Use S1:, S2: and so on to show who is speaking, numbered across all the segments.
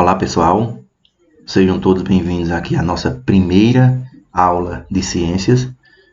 S1: Olá pessoal, sejam todos bem-vindos aqui à nossa primeira aula de ciências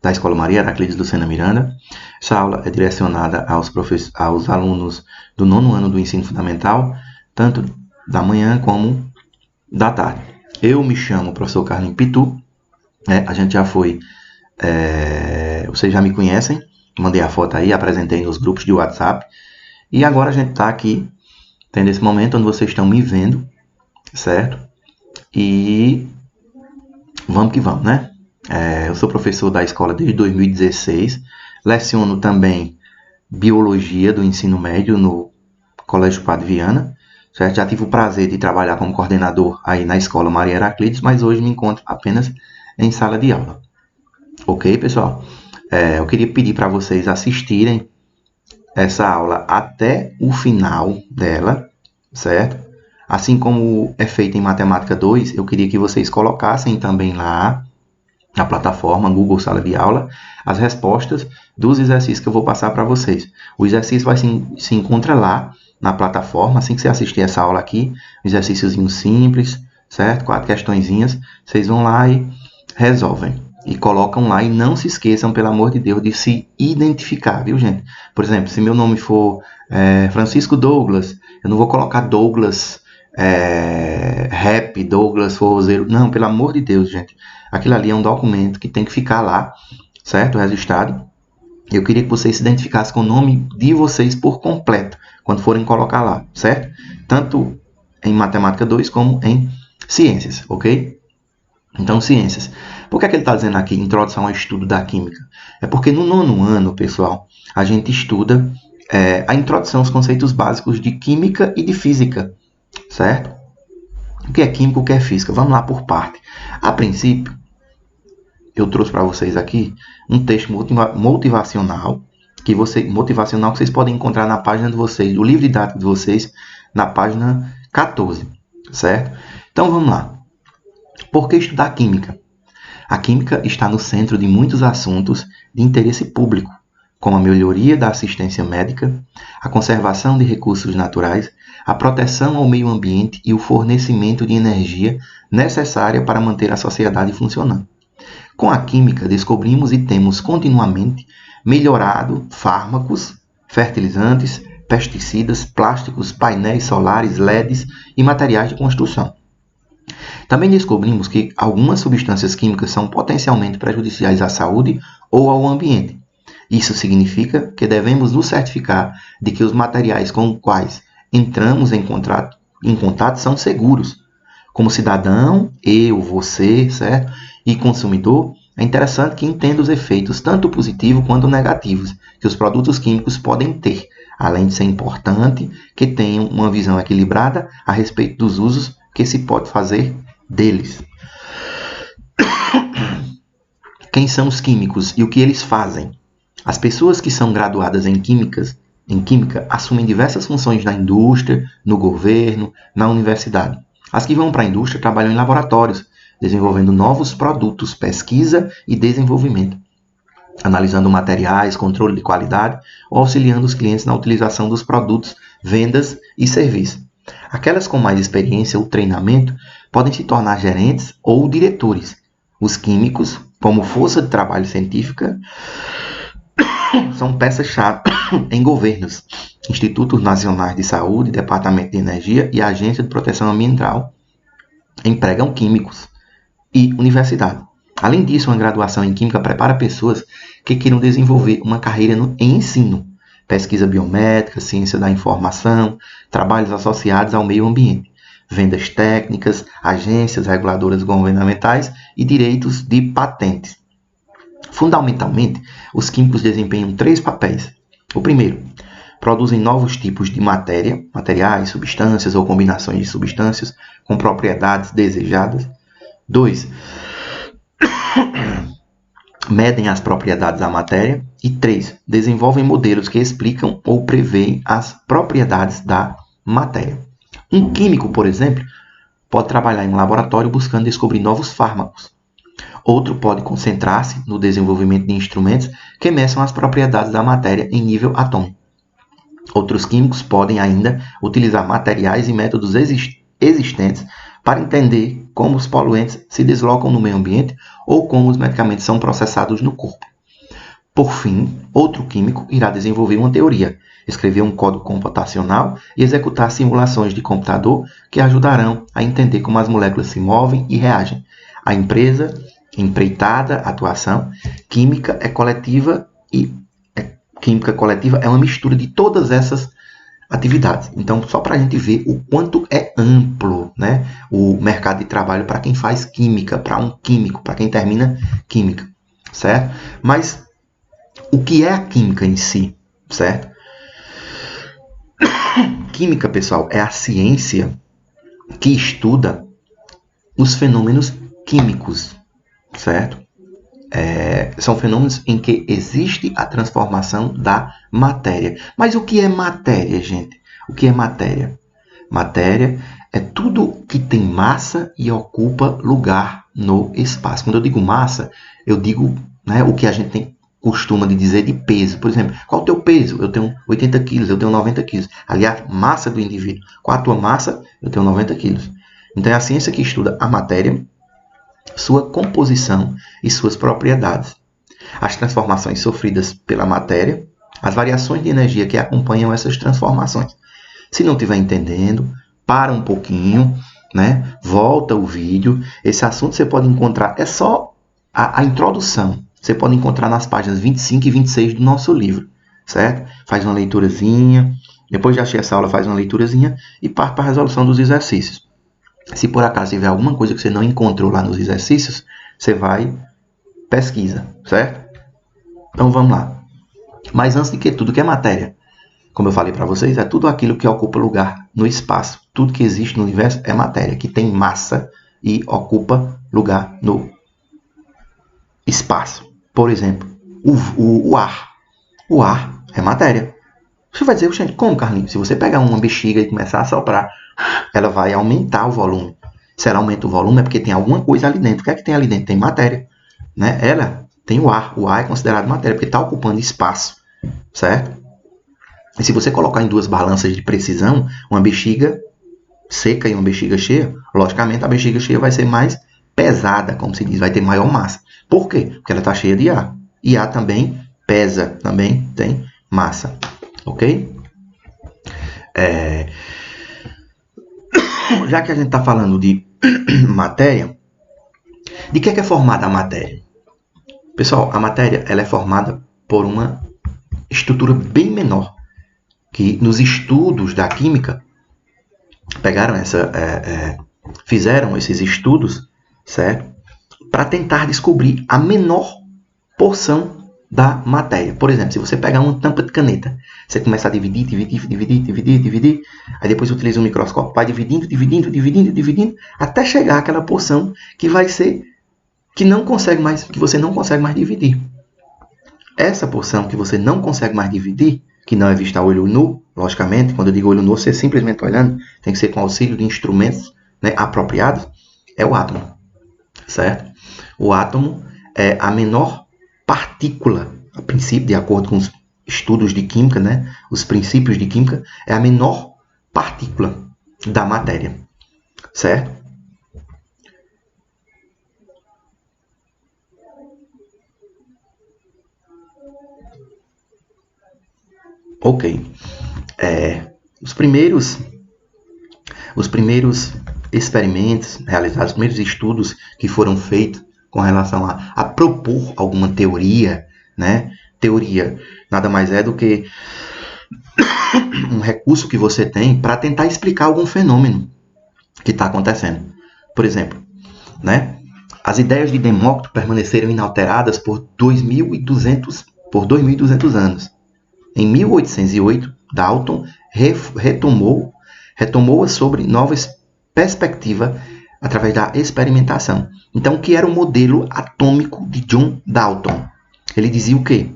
S1: da Escola Maria Heraclides Lucena Miranda. Essa aula é direcionada aos alunos do 9º ano do ensino fundamental, tanto da manhã como da tarde. Eu me chamo professor Carlinhos Pitu, a gente já foi, vocês já me conhecem, mandei a foto aí, apresentei nos grupos de WhatsApp, e agora a gente está aqui, tendo esse momento onde vocês estão me vendo, certo? E vamos que vamos, né? Eu sou professor da escola desde 2016, leciono também biologia do ensino médio no Colégio Padre Viana, certo? Já tive o prazer de trabalhar como coordenador aí na escola Maria Heraclides, mas hoje me encontro apenas em sala de aula. Ok, pessoal? Eu queria pedir para vocês assistirem essa aula até o final dela, certo? Assim como é feito em Matemática 2, eu queria que vocês colocassem também lá na plataforma Google Sala de Aula as respostas dos exercícios que eu vou passar para vocês. O exercício se encontra lá na plataforma, assim que você assistir essa aula aqui, um exercíciozinho simples, certo? 4 questõezinhas, vocês vão lá e resolvem. E colocam lá e não se esqueçam, pelo amor de Deus, de se identificar, viu, gente? Por exemplo, se meu nome for Francisco Douglas, eu não vou colocar Douglas Rap, Douglas Forrozeiro. Não, pelo amor de Deus, gente. Aquilo ali é um documento que tem que ficar lá, certo? Registrado. Eu queria que vocês se identificassem com o nome de vocês por completo, quando forem colocar lá, certo? Tanto em Matemática 2 como em Ciências, ok? Então, Ciências. Por que ele está dizendo aqui, Introdução ao Estudo da Química? É porque no 9º ano, pessoal, a gente estuda a introdução aos conceitos básicos de Química e de Física, certo? O que é Química, o que é Física? Vamos lá por parte. A princípio, eu trouxe para vocês aqui um texto motivacional que vocês podem encontrar na página de vocês, do livro didático de vocês, na página 14, certo? Então, vamos lá. Por que estudar Química? A Química está no centro de muitos assuntos de interesse público, como a melhoria da assistência médica, a conservação de recursos naturais, a proteção ao meio ambiente e o fornecimento de energia necessária para manter a sociedade funcionando. Com a Química, descobrimos e temos continuamente melhorado fármacos, fertilizantes, pesticidas, plásticos, painéis solares, LEDs e materiais de construção. Também descobrimos que algumas substâncias químicas são potencialmente prejudiciais à saúde ou ao ambiente. Isso significa que devemos nos certificar de que os materiais com os quais entramos em contato são seguros. Como cidadão, eu, você, certo? E consumidor, é interessante que entenda os efeitos tanto positivos quanto negativos que os produtos químicos podem ter, além de ser importante que tenham uma visão equilibrada a respeito dos usos que se pode fazer deles. Quem são os químicos e o que eles fazem? As pessoas que são graduadas em Química assumem diversas funções na indústria, no governo, na universidade. As que vão para a indústria trabalham em laboratórios, desenvolvendo novos produtos, pesquisa e desenvolvimento, analisando materiais, controle de qualidade ou auxiliando os clientes na utilização dos produtos, vendas e serviços. Aquelas com mais experiência ou treinamento podem se tornar gerentes ou diretores. Os químicos, como força de trabalho científica, são peças-chave em governos, institutos nacionais de saúde, departamento de energia e agência de proteção ambiental empregam químicos e universidade. Além disso, uma graduação em Química prepara pessoas que queiram desenvolver uma carreira em ensino, pesquisa biomédica, ciência da informação, trabalhos associados ao meio ambiente, vendas técnicas, agências reguladoras governamentais e direitos de patentes. Fundamentalmente, os desempenham 3 papéis. O primeiro, produzem novos tipos de materiais, substâncias ou combinações de substâncias com propriedades desejadas. 2, medem as propriedades da matéria. E 3, desenvolvem modelos que explicam ou preveem as propriedades da matéria. Um químico, por exemplo, pode trabalhar em um laboratório buscando descobrir novos fármacos. Outro pode concentrar-se no desenvolvimento de instrumentos que meçam as propriedades da matéria em nível atômico. Outros químicos podem ainda utilizar materiais e métodos existentes para entender como os poluentes se deslocam no meio ambiente ou como os medicamentos são processados no corpo. Por fim, outro químico irá desenvolver uma teoria, escrever um código computacional e executar simulações de computador que ajudarão a entender como as moléculas se movem e reagem. A empresa, empreitada, atuação, química é coletiva e química coletiva é uma mistura de todas essas atividades. Então, só para a gente ver o quanto é amplo, né, o mercado de trabalho para quem faz química, para um químico, para quem termina química, certo? Mas o que é a química em si, certo? Química, pessoal, é a ciência que estuda os fenômenos químicos, certo? São fenômenos em que existe a transformação da matéria. Mas o que é matéria, gente? O que é matéria? Matéria é tudo que tem massa e ocupa lugar no espaço. Quando eu digo massa, eu digo, né, o que a gente costuma de dizer de peso. Por exemplo, qual o teu peso? Eu tenho 80 quilos, eu tenho 90 quilos. Aliás, massa do indivíduo. Qual a tua massa? Eu tenho 90 quilos. Então é a ciência que estuda a matéria, sua composição e suas propriedades, as transformações sofridas pela matéria, as variações de energia que acompanham essas transformações. Se não estiver entendendo, para um pouquinho, né? Volta o vídeo. Esse assunto você pode encontrar, é só a introdução. Você pode encontrar nas páginas 25 e 26 do nosso livro, certo? Faz uma leiturazinha, depois de assistir essa aula, faz uma leiturazinha e parte para a resolução dos exercícios. Se por acaso tiver alguma coisa que você não encontrou lá nos exercícios, você vai pesquisa, certo? Então vamos lá. Mas antes de que tudo que é matéria, como eu falei para vocês, é tudo aquilo que ocupa lugar no espaço. Tudo que existe no universo é matéria, que tem massa e ocupa lugar no espaço. Por exemplo, o ar. O ar é matéria. Você vai dizer, gente, como, Carlinhos? Se você pegar uma bexiga e começar a soprar, ela vai aumentar o volume. Se ela aumenta o volume é porque tem alguma coisa ali dentro. O que é que tem ali dentro? Tem matéria, né? Ela tem o ar. O ar é considerado matéria porque está ocupando espaço, certo? E se você colocar em duas balanças de precisão, uma bexiga seca e uma bexiga cheia, logicamente a bexiga cheia vai ser mais pesada, como se diz, vai ter maior massa. Por quê? Porque ela está cheia de ar. E ar também pesa, também tem massa. Ok? Já que a gente está falando de matéria, de que é formada a matéria? Pessoal, a matéria ela é formada por uma estrutura bem menor, que nos estudos da química pegaram fizeram esses estudos, certo? Para tentar descobrir a menor porção da matéria. Por exemplo, se você pegar uma tampa de caneta, você começa a dividir, aí depois utiliza um microscópio, vai dividindo, até chegar àquela porção que vai ser que você não consegue mais dividir. Essa porção que você não consegue mais dividir, que não é vista a olho nu, logicamente, quando eu digo olho nu, você simplesmente olhando, tem que ser com auxílio de instrumentos, né, apropriados, é o átomo, certo? O átomo é a menor partícula, a princípio, de acordo com os estudos de química, né, os princípios de química, é a menor partícula da matéria, certo? Ok. Os primeiros experimentos realizados, os primeiros estudos que foram feitos com relação a propor alguma teoria, né? Teoria nada mais é do que um recurso que você tem para tentar explicar algum fenômeno que está acontecendo. Por exemplo, né? As ideias de Demócrito permaneceram inalteradas por 2.200 anos. Em 1808, Dalton retomou-a sobre novas perspectivas através da experimentação. Então, o que era o modelo atômico de John Dalton? Ele dizia o quê?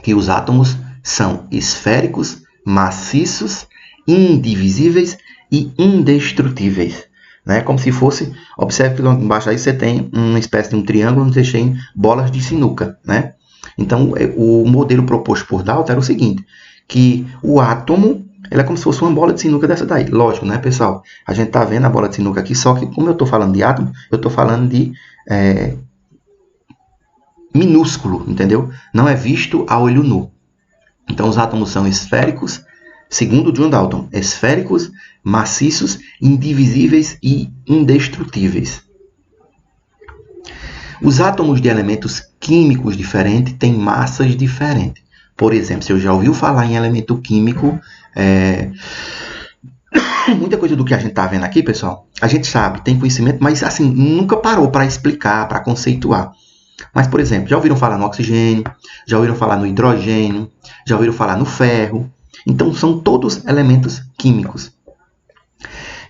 S1: Que os átomos são esféricos, maciços, indivisíveis e indestrutíveis. Né? Como se fosse, observe que embaixo aí você tem uma espécie de um triângulo onde você tem bolas de sinuca, né? Então, o modelo proposto por Dalton era o seguinte, que o átomo ela é como se fosse uma bola de sinuca dessa daí. Lógico, né, pessoal? A gente tá vendo a bola de sinuca aqui, só que como eu tô falando de átomo, eu tô falando de minúsculo, entendeu? Não é visto a olho nu. Então, os átomos são esféricos, segundo John Dalton, esféricos, maciços, indivisíveis e indestrutíveis. Os átomos de elementos químicos diferentes têm massas diferentes. Por exemplo, se eu já ouviu falar em elemento químico, muita coisa do que a gente está vendo aqui, pessoal, a gente sabe, tem conhecimento, mas assim, nunca parou para explicar, para conceituar. Mas, por exemplo, já ouviram falar no oxigênio, já ouviram falar no hidrogênio, já ouviram falar no ferro. Então, são todos elementos químicos.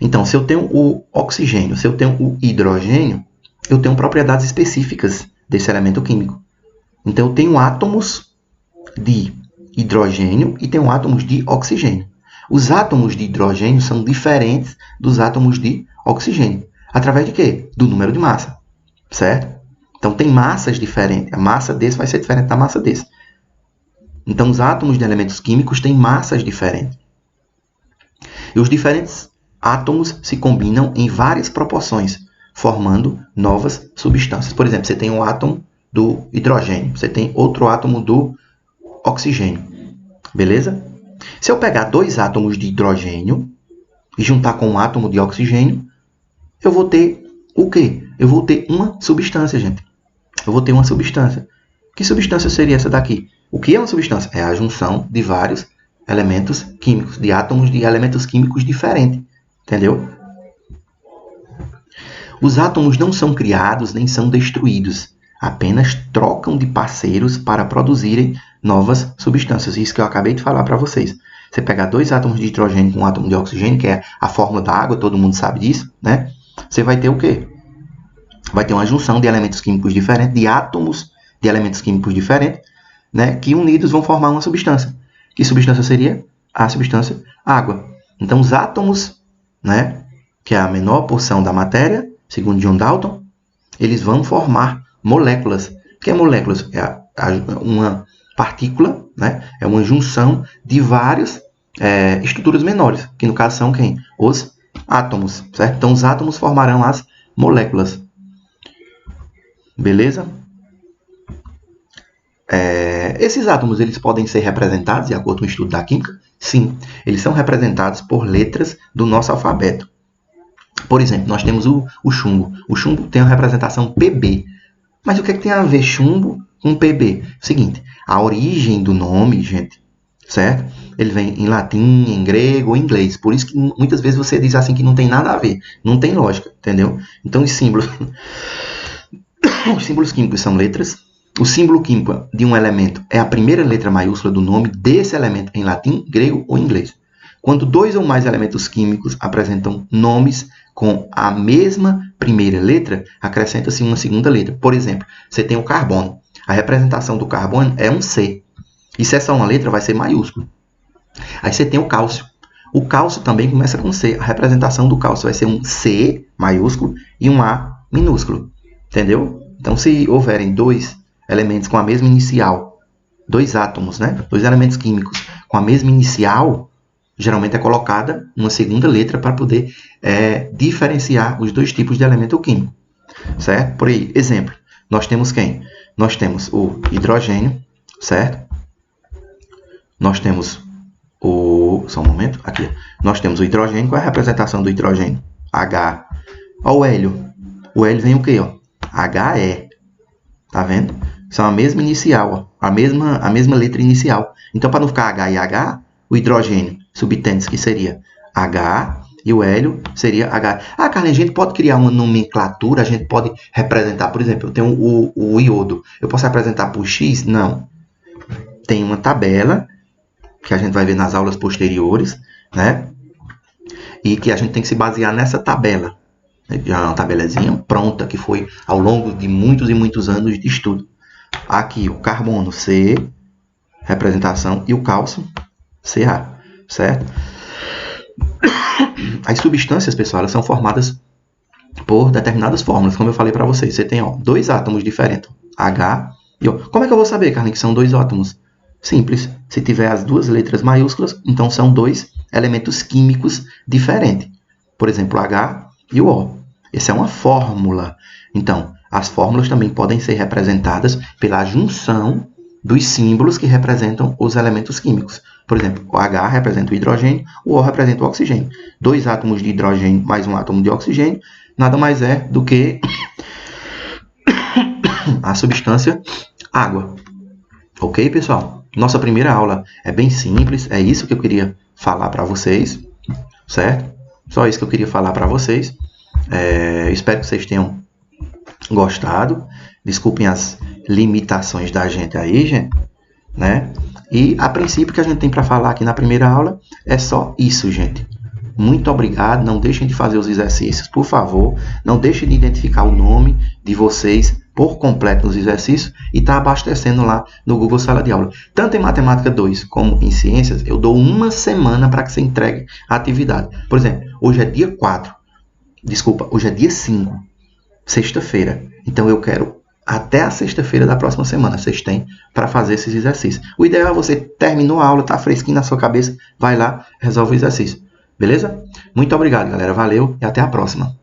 S1: Então, se eu tenho o oxigênio, se eu tenho o hidrogênio, eu tenho propriedades específicas desse elemento químico. Então, eu tenho átomos de hidrogênio e tenho átomos de oxigênio. Os átomos de hidrogênio são diferentes dos átomos de oxigênio. Através de quê? Do número de massa, certo? Então, tem massas diferentes. A massa desse vai ser diferente da massa desse. Então, os átomos de elementos químicos têm massas diferentes. E os diferentes átomos se combinam em várias proporções, formando novas substâncias. Por exemplo, você tem um átomo do hidrogênio, você tem outro átomo do oxigênio. Beleza? Se eu pegar dois átomos de hidrogênio e juntar com um átomo de oxigênio, eu vou ter o quê? Eu vou ter uma substância, gente. Eu vou ter uma substância. Que substância seria essa daqui? O que é uma substância? É a junção de vários elementos químicos, de átomos de elementos químicos diferentes. Entendeu? Os átomos não são criados nem são destruídos. Apenas trocam de parceiros para produzirem novas substâncias. Isso que eu acabei de falar para vocês. Você pegar dois átomos de hidrogênio com um átomo de oxigênio, que é a fórmula da água, todo mundo sabe disso, né? Você vai ter o quê? Vai ter uma junção de elementos químicos diferentes, de átomos de elementos químicos diferentes, né, que unidos vão formar uma substância. Que substância seria? A substância água. Então, os átomos, né, que é a menor porção da matéria, segundo John Dalton, eles vão formar moléculas. O que é moléculas? É uma partícula, né, é uma junção de várias estruturas menores, que no caso são quem? Os átomos, certo? Então, os átomos formarão as moléculas. Beleza? Esses átomos eles podem ser representados, de acordo com o estudo da química? Sim, eles são representados por letras do nosso alfabeto. Por exemplo, nós temos o chumbo. O chumbo tem a representação PB. Mas o que é que tem a ver chumbo com PB? Seguinte, a origem do nome, gente, certo? Ele vem em latim, em grego ou em inglês. Por isso que muitas vezes você diz assim que não tem nada a ver. Não tem lógica, entendeu? Então, os símbolos químicos são letras. O símbolo químico de um elemento é a primeira letra maiúscula do nome desse elemento em latim, grego ou inglês. Quando dois ou mais elementos químicos apresentam nomes com a mesma primeira letra, acrescenta-se uma segunda letra. Por exemplo, você tem o carbono. A representação do carbono é um C. E se é só uma letra, vai ser maiúsculo. Aí você tem o cálcio. O cálcio também começa com C. A representação do cálcio vai ser um C maiúsculo e um A minúsculo. Entendeu? Então, se houverem dois elementos com a mesma inicial, dois átomos, né? Dois elementos químicos com a mesma inicial, geralmente é colocada uma segunda letra para poder diferenciar os dois tipos de elemento químico, certo? Por aí, exemplo, nós temos quem? Nós temos o hidrogênio, certo? Nós temos só um momento, aqui. Nós temos o hidrogênio, qual é a representação do hidrogênio? H. Ó, o hélio. O hélio vem o quê? Ó? HE. Tá vendo? São a mesma inicial, ó, a mesma letra inicial. Então, para não ficar H e H, o hidrogênio subtende que seria H e o hélio seria H. Ah, Carlos, a gente pode criar uma nomenclatura, a gente pode representar, por exemplo, eu tenho o iodo. Eu posso representar por X? Não. Tem uma tabela que a gente vai ver nas aulas posteriores, né? E que a gente tem que se basear nessa tabela. Já é uma tabelazinha pronta que foi ao longo de muitos e muitos anos de estudo. Aqui o carbono C, representação, e o cálcio Ca, certo? As substâncias, pessoal, elas são formadas por determinadas fórmulas, como eu falei para vocês. Você tem dois átomos diferentes, H e O. Como é que eu vou saber, Carlinhos, que são dois átomos? Simples. Se tiver as duas letras maiúsculas, então são dois elementos químicos diferentes. Por exemplo, o H e o O. Essa é uma fórmula. Então, as fórmulas também podem ser representadas pela junção dos símbolos que representam os elementos químicos. Por exemplo, o H representa o hidrogênio, o O representa o oxigênio. 2 átomos de hidrogênio mais um átomo de oxigênio nada mais é do que a substância água. Ok, pessoal? Nossa primeira aula é bem simples, é isso que eu queria falar para vocês, certo? Só isso que eu queria falar para vocês. Espero que vocês tenham gostado. Desculpem as limitações da gente aí, gente, né? E a princípio o que a gente tem para falar aqui na primeira aula é só isso, gente. Muito obrigado. Não deixem de fazer os exercícios, por favor. Não deixem de identificar o nome de vocês por completo nos exercícios e tá abastecendo lá no Google Sala de Aula. Tanto em Matemática 2 como em Ciências, eu dou uma semana para que você entregue a atividade. Por exemplo, hoje é dia 4. Desculpa, hoje é dia 5. Sexta-feira. Então eu quero até a sexta-feira da próxima semana. Vocês têm para fazer esses exercícios. O ideal é você terminou a aula, tá fresquinho na sua cabeça, vai lá, resolve o exercício. Beleza? Muito obrigado, galera. Valeu e até a próxima.